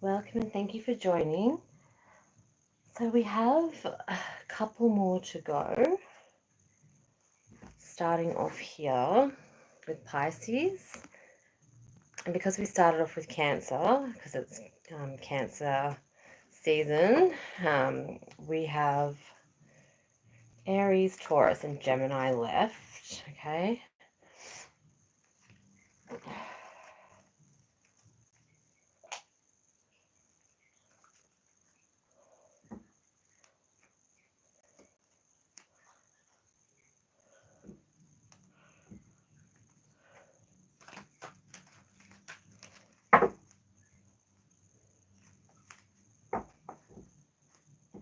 Welcome and thank you for joining. So we have a couple more to go. Starting off here with Pisces. And because we started off with Cancer, because it's Cancer season, we have Aries, Taurus, and Gemini left. Okay.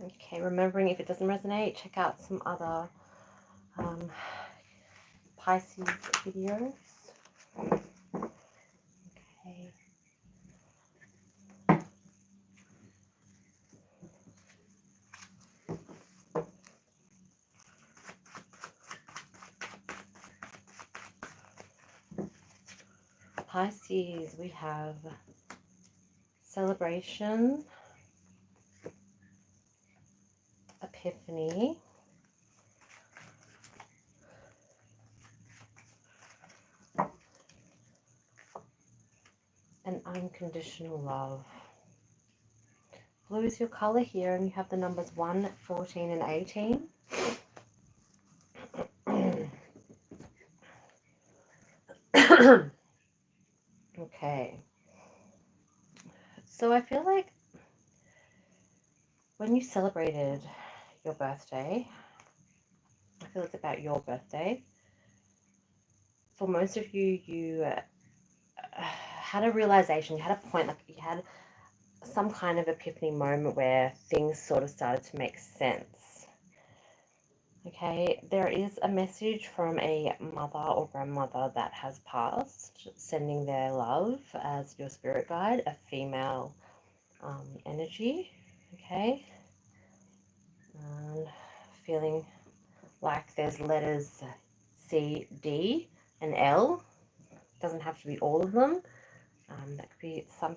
Okay, remembering if it doesn't resonate, check out some other Pisces videos. Okay. Pisces, we have celebration, epiphany, and unconditional love. Blue is your color here, and you have the numbers 1, 14, and 18. Okay. So I feel like when you celebrated your birthday, I feel it's about your birthday. For most of you, you had a realization, you had a point, like you had some kind of epiphany moment where things sort of started to make sense. Okay, there is a message from a mother or grandmother that has passed, sending their love as your spirit guide, a female energy. Okay, feeling like there's letters C, D, and L. Doesn't have to be all of them. That could be some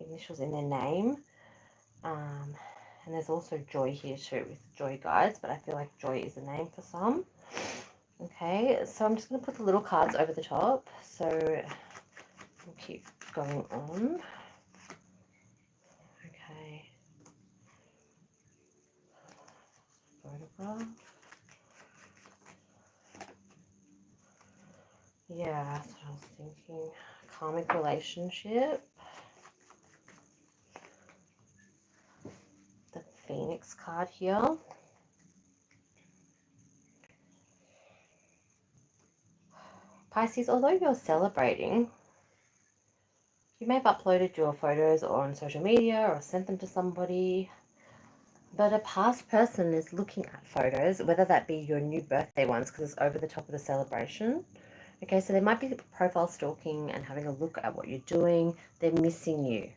initials in their name. And there's also joy here too with joy guides, but I feel like joy is a name for some. Okay, so I'm just going to put the little cards over the top. So we'll keep going on. Okay. Photograph. Yeah, that's what I was thinking. Karmic relationship. The Phoenix card here. Pisces, although you're celebrating, you may have uploaded your photos on social media or sent them to somebody, but a past person is looking at photos, whether that be your new birthday ones, because it's over the top of the celebration. Okay, so they might be profile stalking and having a look at what you're doing. They're missing you.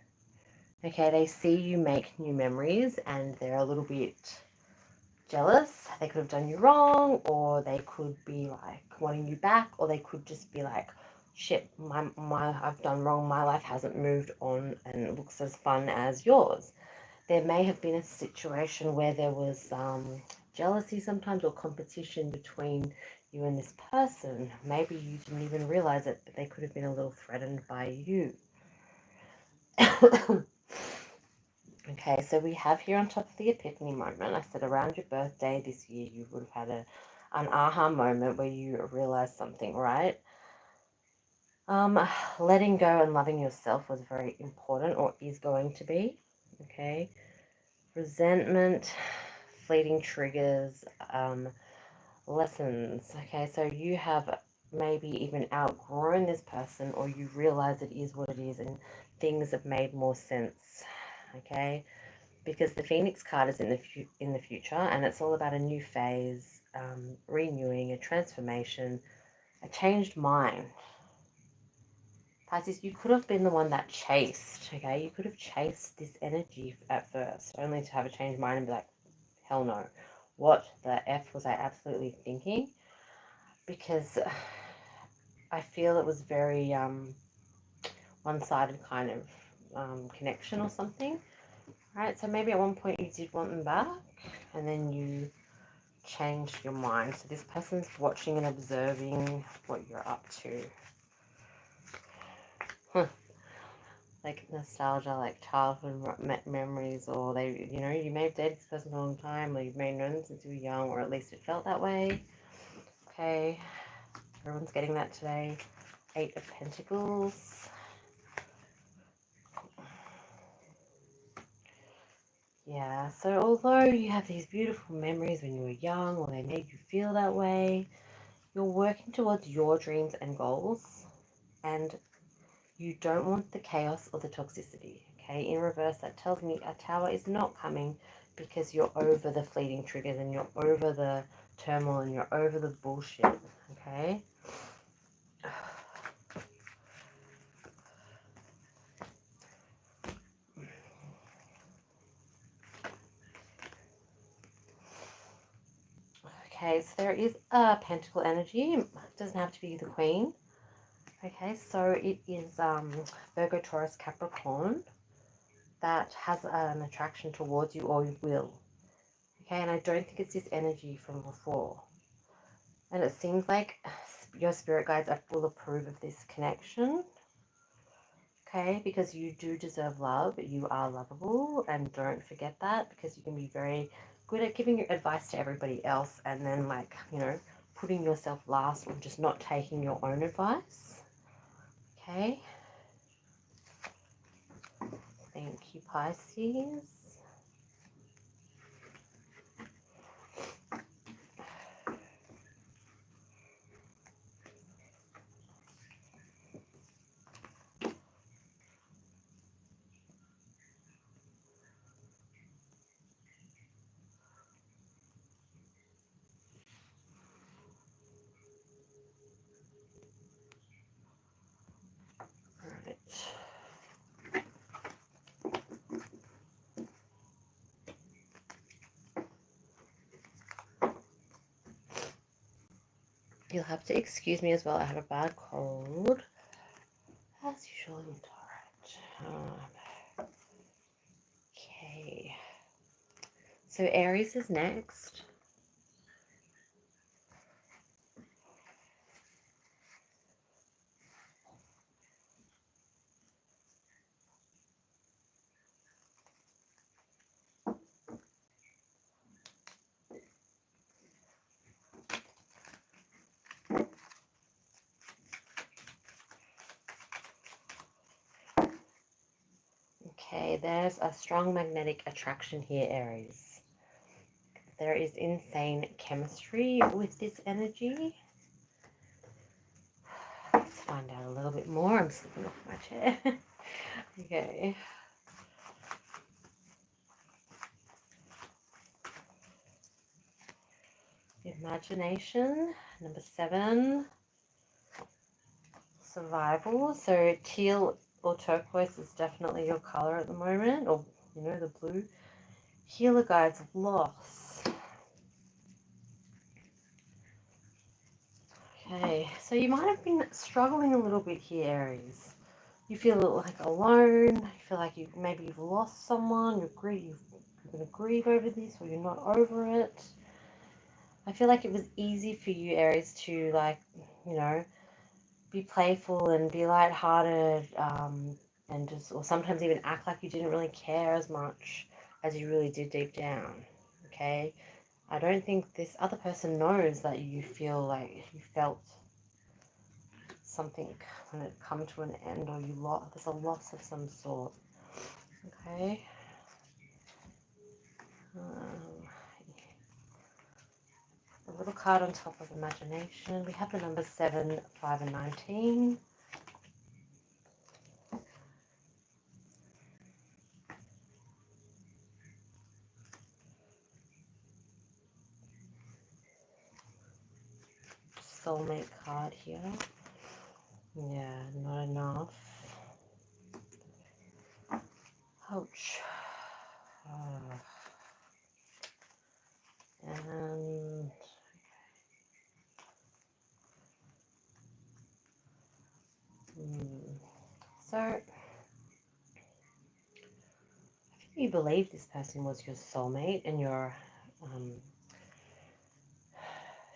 Okay, they see you make new memories and they're a little bit jealous. They could have done you wrong, or they could be like wanting you back, or they could just be like, shit, my I've done wrong, my life hasn't moved on and it looks as fun as yours. There may have been a situation where there was jealousy sometimes, or competition between you and this person. Maybe you didn't even realize it, but they could have been a little threatened by you. Okay, so we have here on top of the epiphany moment, I said around your birthday this year, you would have had an aha moment where you realized something, right? Letting go and loving yourself was very important, or is going to be. Okay, resentment, fleeting triggers, lessons. Okay, so you have maybe even outgrown this person, or you realize it is what it is and things have made more sense. Okay, because the Phoenix card is in the future, and it's all about a new phase, renewing, a transformation, a changed mind. Pisces, you could have been the one that chased, okay? You could have chased this energy at first, only to have a changed mind and be like, hell no. What the F was I absolutely thinking? Because I feel it was very one-sided kind of connection or something, right? So maybe at one point you did want them back, and then you changed your mind. So this person's watching and observing what you're up to. Like nostalgia, like childhood memories, or they, you know, you may have dated this person for a long time, or you may have known them since you were young, or at least it felt that way. Okay, everyone's getting that today. 8 of Pentacles. Yeah, so although you have these beautiful memories when you were young, or they made you feel that way, you're working towards your dreams and goals, and you don't want the chaos or the toxicity. Okay, in reverse, that tells me a Tower is not coming because you're over the fleeting triggers and you're over the turmoil and you're over the bullshit. Okay. Okay, so there is a Pentacle energy. It doesn't have to be the Queen. Okay, so it is Virgo, Taurus, Capricorn that has an attraction towards you, or will. Okay, and I don't think it's this energy from before. And it seems like your spirit guides will approve of this connection. Okay, because you do deserve love. You are lovable, and don't forget that, because you can be very good at giving your advice to everybody else and then, like, you know, putting yourself last or just not taking your own advice. Okay. Thank you, Pisces. Right. You'll have to excuse me as well. I have a bad cold. As usual, alright. Okay. So Aries is next. Okay, there's a strong magnetic attraction here, Aries. There is insane chemistry with this energy. Let's find out a little bit more. I'm slipping off my chair. Okay. Imagination, number 7. Survival. So teal or turquoise is definitely your color at the moment, or, you know, the blue. Healer guides, loss. Okay, so you might have been struggling a little bit here, Aries. You feel like alone. You feel like maybe you've lost someone. You're going to grieve over this, or you're not over it. I feel like it was easy for you, Aries, to, like, you know, be playful and be lighthearted, and just, or sometimes even act like you didn't really care as much as you really did deep down. Okay, I don't think this other person knows that you feel like you felt something when it come to an end, or there's a loss of some sort. Okay. A little card on top of imagination. We have the numbers 7, 5, and 19. Soulmate card here. Yeah, not enough. Ouch. And so believe this person was your soulmate and you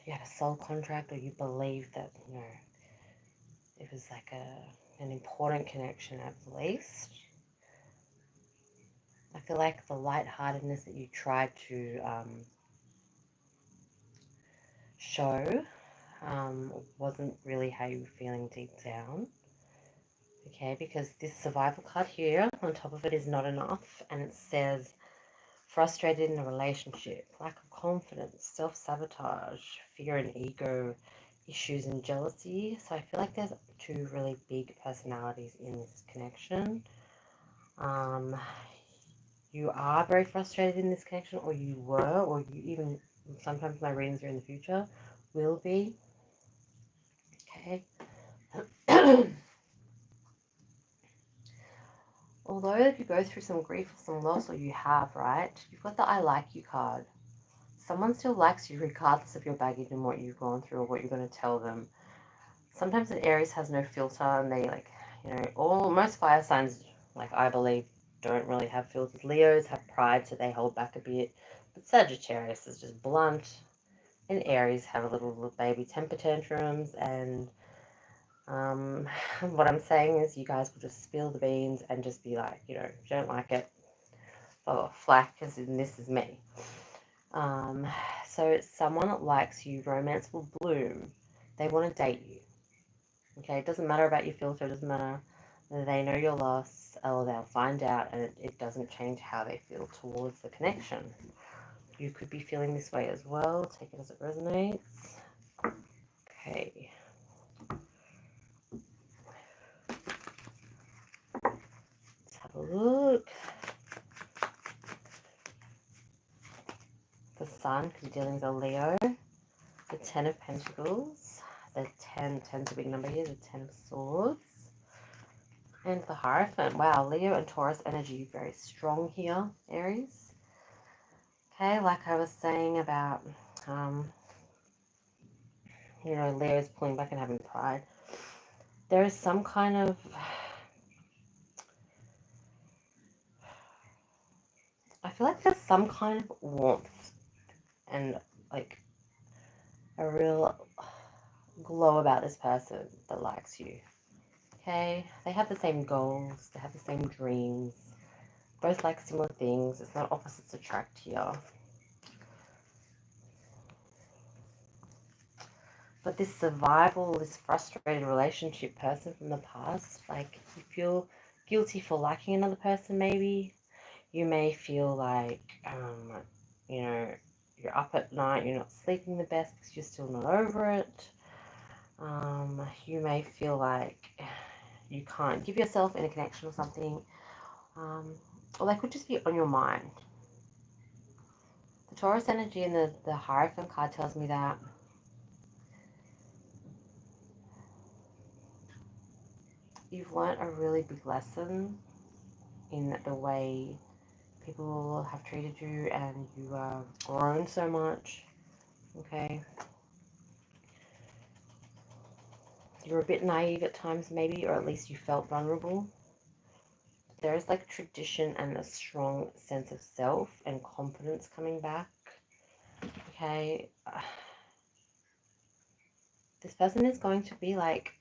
had a soul contract, or you believe that, it was like an important connection at least. I feel like the lightheartedness that you tried to show wasn't really how you were feeling deep down. Okay, because this survival card here on top of it is not enough, and it says frustrated in a relationship, lack of confidence, self-sabotage, fear and ego issues, and jealousy. So I feel like there's two really big personalities in this connection. You are very frustrated in this connection, or you were, or you even, sometimes my readings are in the future, will be. Okay. Although if you go through some grief or some loss, or you have, right, you've got the I like you card. Someone still likes you regardless of your baggage and what you've gone through or what you're going to tell them. Sometimes an Aries has no filter, and they most fire signs, like I believe, don't really have filters. Leos have pride, so they hold back a bit. But Sagittarius is just blunt. And Aries have a little baby temper tantrums, and what I'm saying is you guys will just spill the beans and just be like, if you don't like it, oh, flack, because this is me. So it's someone that likes you, romance will bloom. They want to date you. Okay, it doesn't matter about your filter, it doesn't matter. They know your loss, or they'll find out, and it doesn't change how they feel towards the connection. You could be feeling this way as well. Take it as it resonates. Okay. Let's have a look. The Sun could be dealing with a Leo. The Ten of Pentacles. The 10's a big number here. The 10 of Swords. And the Hierophant. Wow, Leo and Taurus energy very strong here, Aries. Okay, like I was saying about, Leo's pulling back and having pride. There is some kind of, I feel like there's some kind of warmth and like a real glow about this person that likes you. Okay, they have the same goals, they have the same dreams, both like similar things. It's not opposites attract here. But this survival, this frustrated relationship person from the past, like you feel guilty for liking another person maybe. You may feel like, you're up at night, you're not sleeping the best because you're still not over it. You may feel like you can't give yourself in a connection or something. Or they could just be on your mind. The Taurus energy and the Hierophant card tells me that you've learned a really big lesson in the way people have treated you, and you have grown so much. Okay. You're a bit naive at times maybe, or at least you felt vulnerable. There is like tradition and a strong sense of self and confidence coming back. Okay. This person is going to be like,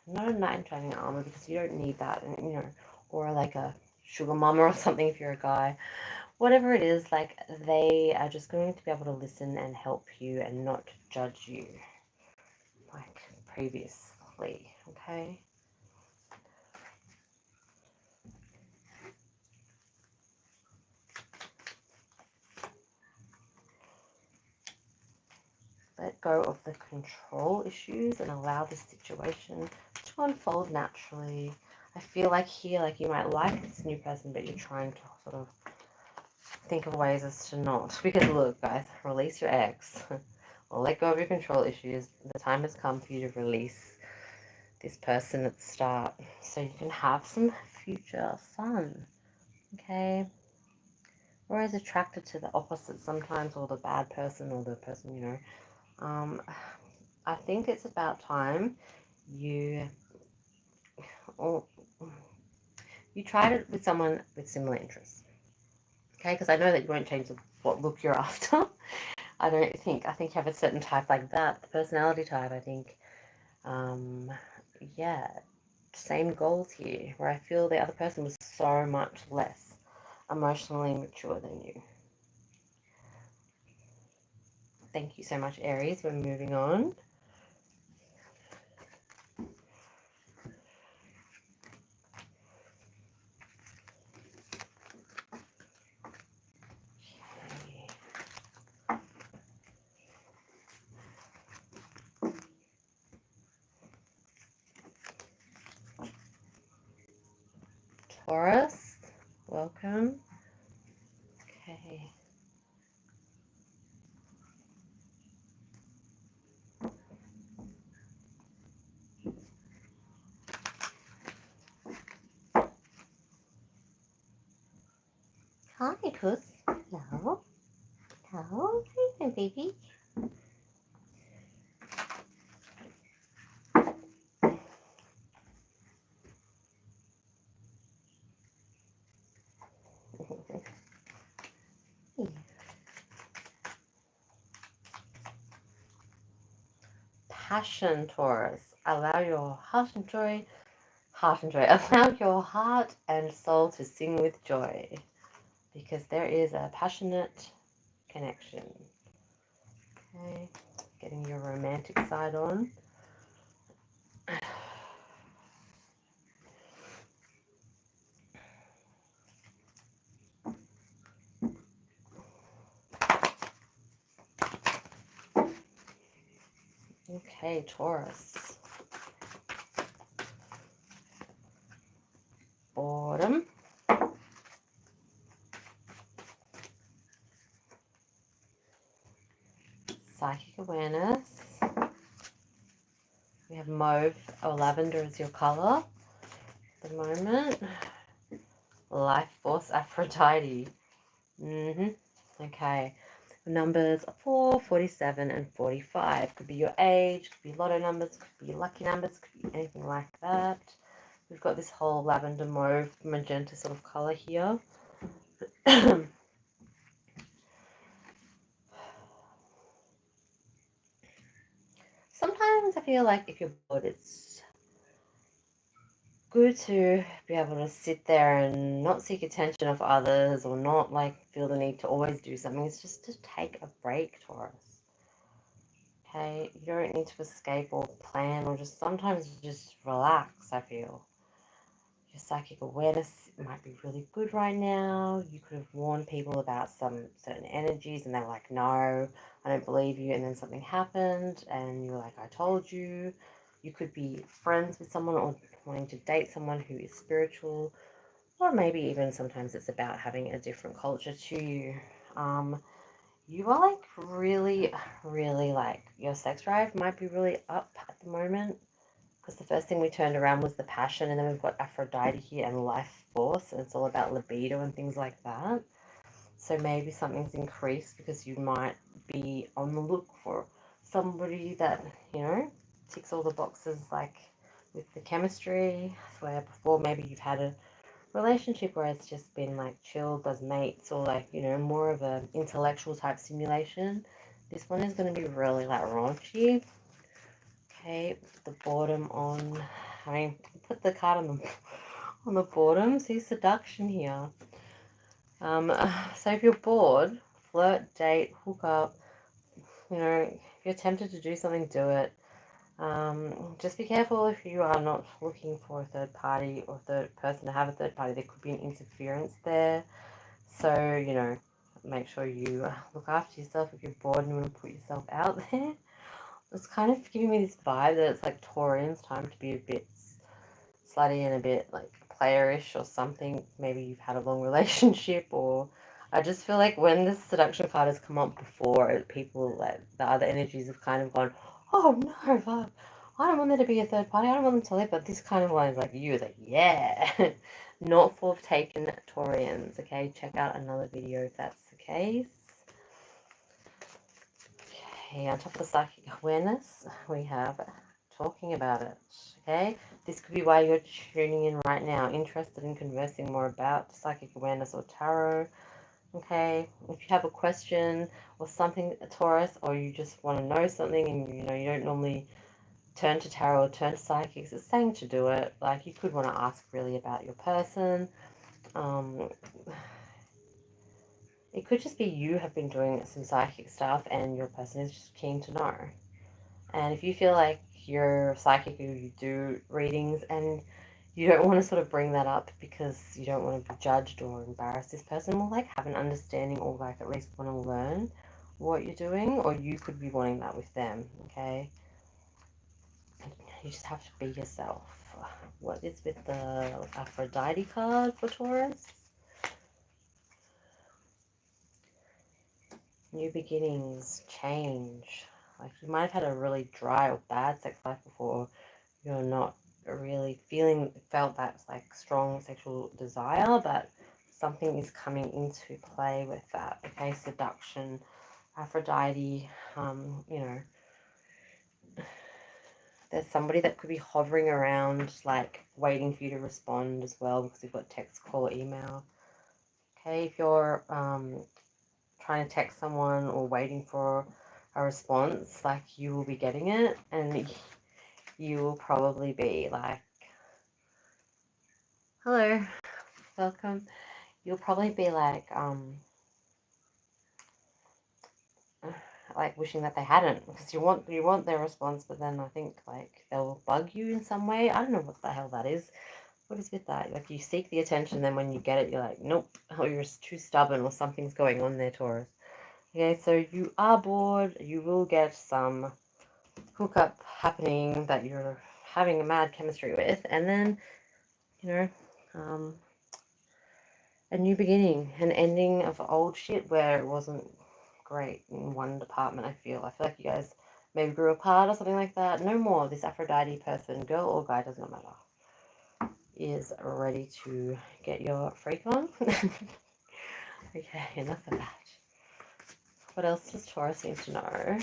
not a knight in shining armor, because you don't need that, and or like a sugar mama or something if you're a guy. Whatever it is, like, they are just going to be able to listen and help you and not judge you like previously, okay? Let go of the control issues and allow the situation to unfold naturally. I feel like here, like, you might like this new person, but you're trying to sort of think of ways as to not. Because look, guys, release your ex. Or let go of your control issues. The time has come for you to release this person at the start, so you can have some future fun. Okay? We're always attracted to the opposite sometimes, or the bad person, or the person, I think it's about time you tried it with someone with similar interests. Okay, because I know that you won't change what look you're after. I think you have a certain type like that, the personality type, I think. Yeah, same goals here, where I feel the other person was so much less emotionally mature than you. Thank you so much, Aries. We're moving on. Taurus, welcome. Okay. Hi, Puss. Hello. Hello. Hi, baby. Passion, Taurus. Allow your allow your heart and soul to sing with joy, because there is a passionate connection. Okay, getting your romantic side on. Okay, Taurus. Boredom. Psychic awareness. We have mauve or lavender as your color at the moment. Life force Aphrodite. Okay. Numbers 4, 47, and 45. Could be your age, could be lotto numbers, could be lucky numbers, could be anything like that. We've got this whole lavender mauve magenta sort of color here. Sometimes I feel like if you're bored, it's good to be able to sit there and not seek attention of others, or not like feel the need to always do something. It's just to take a break, Taurus. Okay, you don't need to escape or plan, or just sometimes just relax, I feel. Your psychic awareness might be really good right now. You could have warned people about some certain energies and they were like, no, I don't believe you. And then something happened and you were like, I told you. You could be friends with someone or wanting to date someone who is spiritual, or maybe even sometimes it's about having a different culture to you. You are like really, really like your sex drive might be really up at the moment, because the first thing we turned around was the passion, and then we've got Aphrodite here and life force, and it's all about libido and things like that. So maybe something's increased because you might be on the look for somebody that, ticks all the boxes, like with the chemistry, where before maybe you've had a relationship where it's just been like chilled as mates, or like, more of an intellectual type stimulation. This one is going to be really like raunchy. Okay, the boredom on, put the card on the boredom. See, seduction here. So if you're bored, flirt, date, hook up. If you're tempted to do something, do it. Just be careful if you are not looking for a third party or third person to have a third party. There could be an interference there. So, make sure you look after yourself if you're bored and you want to put yourself out there. It's kind of giving me this vibe that it's like Taurian's time to be a bit slutty and a bit like playerish or something. Maybe you've had a long relationship, or I just feel like when this seduction card has come up before, people, like the other energies have kind of gone, oh no, fuck, I don't want there to be a third party, I don't want them to live, but this kind of one is like, you, like, yeah. Not for taken Taurians, okay? Check out another video if that's the case. Okay, on top of the psychic awareness, we have talking about it, okay? This could be why you're tuning in right now, interested in conversing more about psychic awareness or tarot. Okay, if you have a question or something, Taurus, or you just want to know something and you know you don't normally turn to tarot or turn to psychics, it's saying to do it. Like, you could want to ask really about your person. It could just be you have been doing some psychic stuff and your person is just keen to know. And if you feel like you're psychic or you do readings and you don't want to sort of bring that up because you don't want to be judged or embarrass this person, will like have an understanding or like at least want to learn what you're doing, or you could be wanting that with them. Okay, you just have to be yourself. What is with the Aphrodite card for Taurus? New beginnings, change. Like, you might have had a really dry or bad sex life before. You're not really felt that like strong sexual desire, but something is coming into play with that. Okay, seduction, Aphrodite, you know, there's somebody that could be hovering around, like waiting for you to respond as well, because we've got text, call, email. Okay, if you're trying to text someone or waiting for a response, like, you will be getting it, and you will probably be like, hello, welcome. You'll probably be like wishing that they hadn't, because you want their response, but then I think like they'll bug you in some way. I don't know what the hell that is. What is with that? Like, you seek the attention, then when you get it, you're like, nope, or you're too stubborn, or something's going on there, Taurus. Okay, so you are bored. You will get some hookup happening that you're having a mad chemistry with, and then, you know, a new beginning, an ending of old shit where it wasn't great in one department. I feel like you guys maybe grew apart or something like that. No more. This Aphrodite person, girl or guy, does not matter, is ready to get your freak on. Okay, enough of that. What else does Taurus need to know?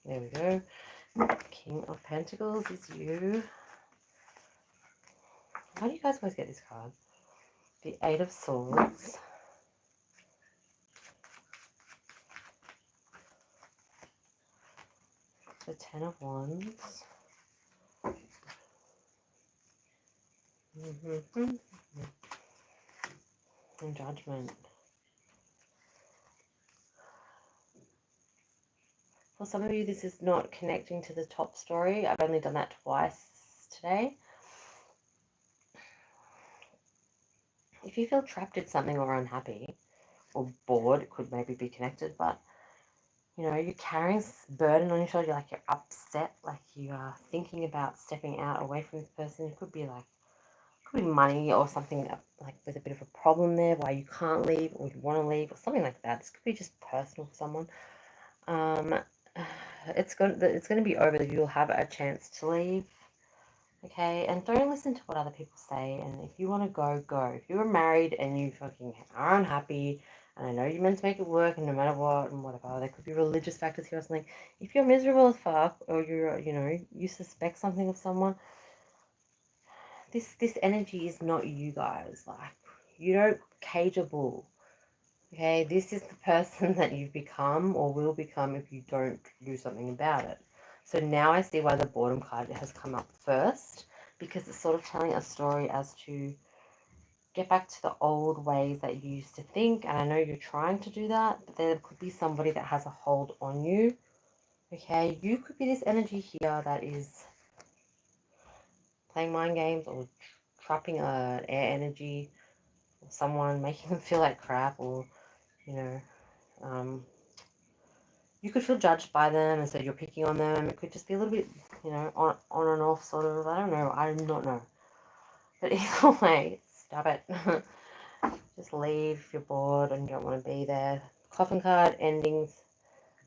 There we go. King of Pentacles is you. Why do you guys always get this card? The Eight of Swords. The Ten of Wands. And Judgment. For some of you, this is not connecting to the top story. I've only done that twice today. If you feel trapped in something or unhappy or bored, it could maybe be connected, but you know, you're carrying this burden on your shoulder, like you're upset, like you are thinking about stepping out away from this person. It could be money or something like with a bit of a problem there, why you can't leave or you want to leave or something like that. This could be just personal for someone. It's going to be over. You'll have a chance to leave. Okay, and don't listen to what other people say. And if you want to go, go. If you were married and you fucking are unhappy, and I know you're meant to make it work, and no matter what and whatever, there could be religious factors here or something. If you're miserable as fuck, or you're, you know, you suspect something of someone, this energy is not you guys. Like, you don't cage a bull. Okay, this is the person that you've become or will become if you don't do something about it. So now I see why the boredom card has come up first, because it's sort of telling a story as to get back to the old ways that you used to think. And I know you're trying to do that, but there could be somebody that has a hold on you. Okay, you could be this energy here that is playing mind games or trapping air energy, or someone making them feel like crap, or, you know, you could feel judged by them, and so you're picking on them. It could just be a little bit, you know, on and off sort of. I don't know. I do not know. But either way, stop it. Just leave if you're bored and you don't want to be there. Coffin card, endings.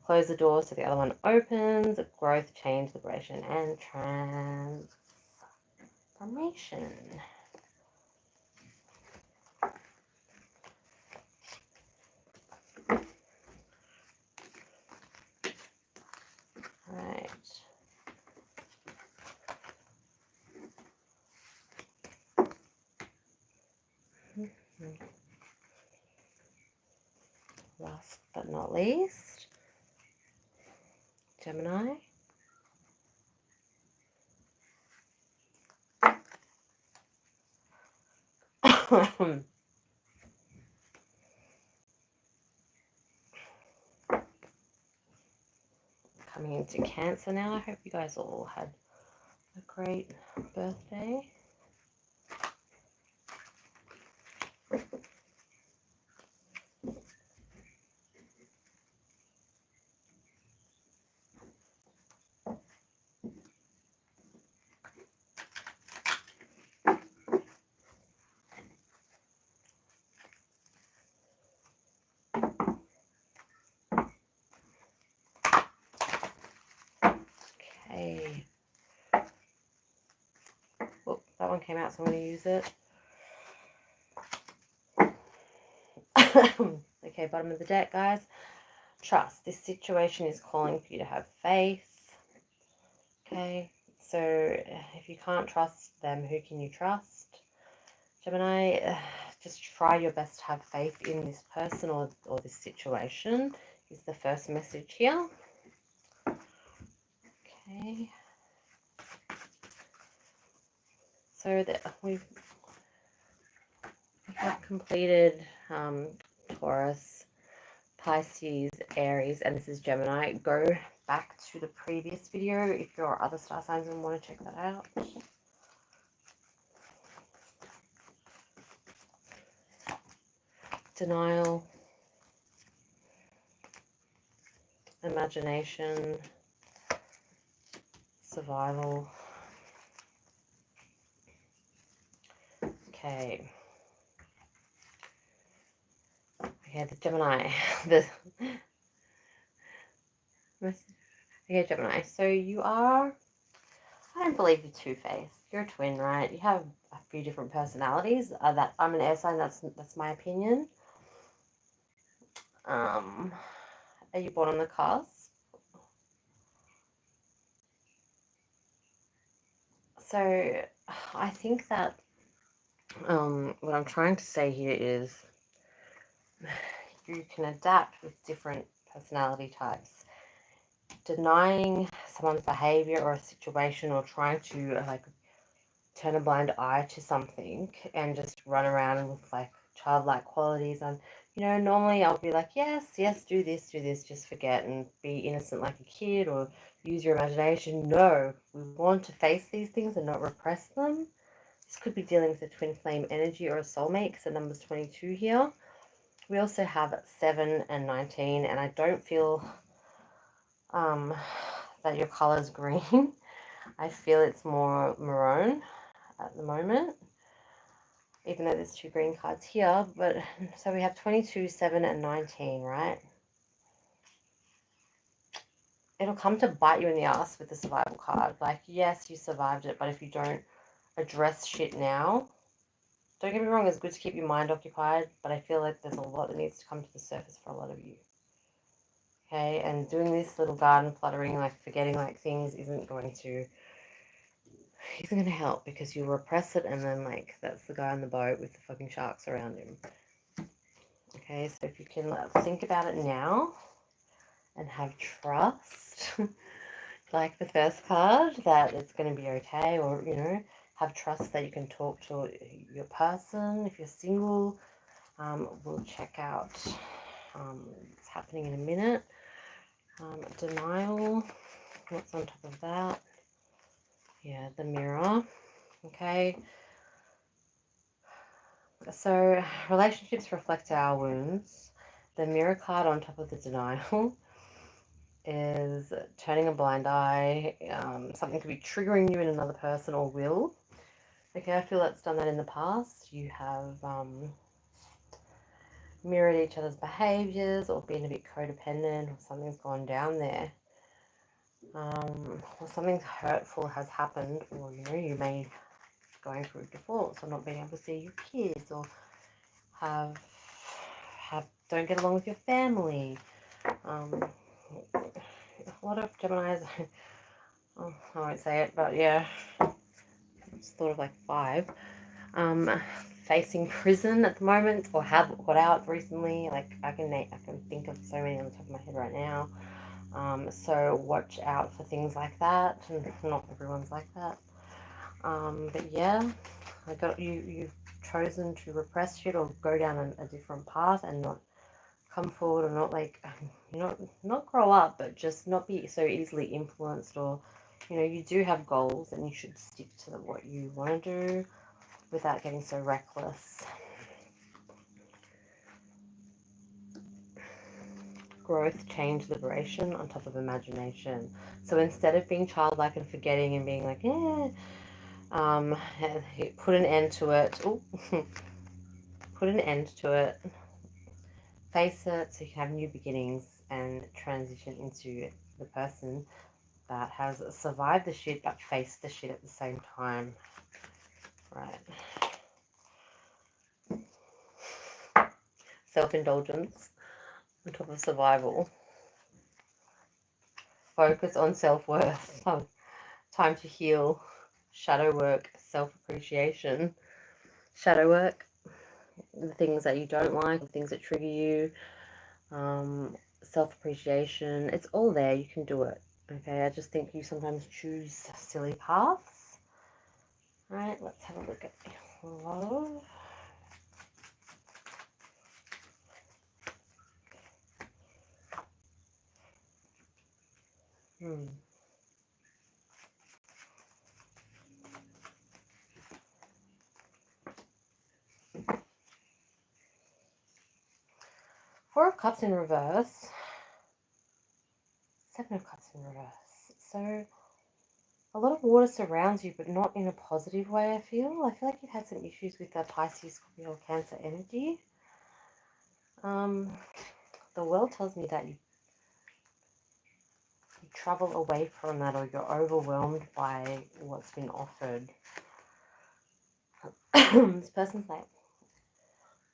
Close the door so the other one opens. Growth, change, liberation, and transformation. Right. last but not least, Gemini. Coming into Cancer now. I hope you guys all had a great birthday. Okay. Oh, that one came out, so I'm going to use it. Okay, bottom of the deck, guys. Trust. This situation is calling for you to have faith. Okay, so if you can't trust them, who can you trust? Gemini, just try your best to have faith in this person or this situation is the first message here. Okay. So that we have completed Taurus, Pisces, Aries, and this is Gemini. Go back to the previous video if you're other star signs and want to check that out. Denial, imagination, survival. Okay. Okay, the Gemini. Okay, Gemini. So you are, I don't believe you're two-faced. You're a twin, right? You have a few different personalities. That I'm an air sign. That's my opinion. Are you born on the cusp? So I think that what I'm trying to say here is you can adapt with different personality types. Denying someone's behavior or a situation, or trying to like turn a blind eye to something and just run around with like childlike qualities. And normally I'll be like, yes, do this, just forget and be innocent like a kid, or use your imagination. No, we want to face these things and not repress them. This could be dealing with a twin flame energy or a soulmate, because the number's 22 here. We also have 7 and 19, and I don't feel that your color is green. I feel it's more maroon at the moment, even though there's 2 green cards here. But so we have 22, 7, and 19, right? It'll come to bite you in the ass with the survival card. Like, yes, you survived it, but if you don't address shit now, don't get me wrong, it's good to keep your mind occupied, but I feel like there's a lot that needs to come to the surface for a lot of you. Okay, and doing this little garden fluttering, like forgetting like things, isn't going to help, because you'll repress it, and then like that's the guy on the boat with the fucking sharks around him. Okay, so if you can think about it now and have trust, like the first card, that it's going to be okay, or have trust that you can talk to your person. If you're single, we'll check out what's happening in a minute. Denial, what's on top of that? Yeah, the mirror. Okay, so relationships reflect our wounds. The mirror card on top of the denial is turning a blind eye. Something could be triggering you in another person or will. Okay, I feel that's done that in the past. You have mirrored each other's behaviors, or been a bit codependent, or something's gone down there. Or something hurtful has happened, or you may be going through a divorce, or not being able to see your kids, or don't get along with your family. A lot of Geminis, oh, I won't say it, but yeah, I just thought of like 5. facing prison at the moment, or have got out recently. Like I can think of so many on the top of my head right now. So watch out for things like that. Not everyone's like that. But yeah, you've chosen to repress shit or go down a different path and not come forward, or not like, not grow up, but just not be so easily influenced. Or you do have goals and you should stick to what you want to do without getting so reckless. Growth, change, liberation on top of imagination. So instead of being childlike and forgetting and being like, put an end to it. Ooh. Put an end to it. Face it so you can have new beginnings and transition into the person that has survived the shit but faced the shit at the same time. Right. Self-indulgence on top of survival. Focus on self-worth. Oh, time to heal. Shadow work. Self-appreciation. Shadow work. The things that you don't like, the things that trigger you. Self-appreciation. It's all there. You can do it. Okay, I just think you sometimes choose silly paths. Right, let's have a look at love. Four of Cups in reverse. Seven of Cups in reverse. So a lot of water surrounds you, but not in a positive way, I feel. I feel like you've had some issues with the Pisces, Scorpio, Cancer energy. The world tells me that you travel away from that, or you're overwhelmed by what's been offered. This person's like,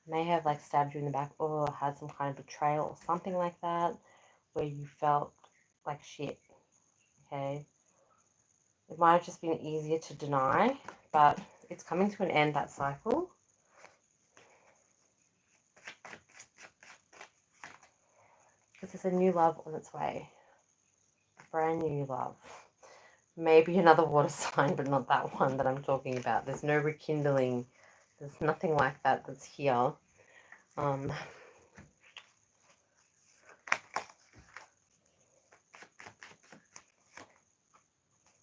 may have like stabbed you in the back or had some kind of betrayal or something like that, where you felt like shit. Okay, it might have just been easier to deny, but it's coming to an end, that cycle. Because there's a new love on its way. A brand new love. Maybe another water sign, but not that one that I'm talking about. There's no rekindling. There's nothing like that that's here. An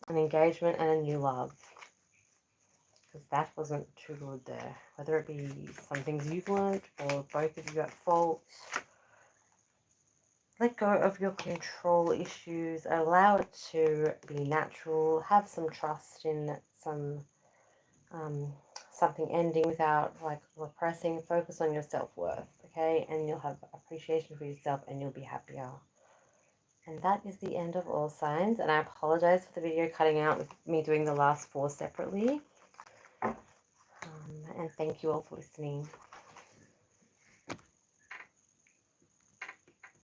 engagement and a new love. Because that wasn't too good there. Whether it be some things you've learned or both of you at fault. Let go of your control issues. Allow it to be natural. Have some trust in some something ending without like repressing. Focus on your self-worth, okay? And you'll have appreciation for yourself and you'll be happier. And that is the end of all signs. And I apologize for the video cutting out with me doing the last four separately. And thank you all for listening.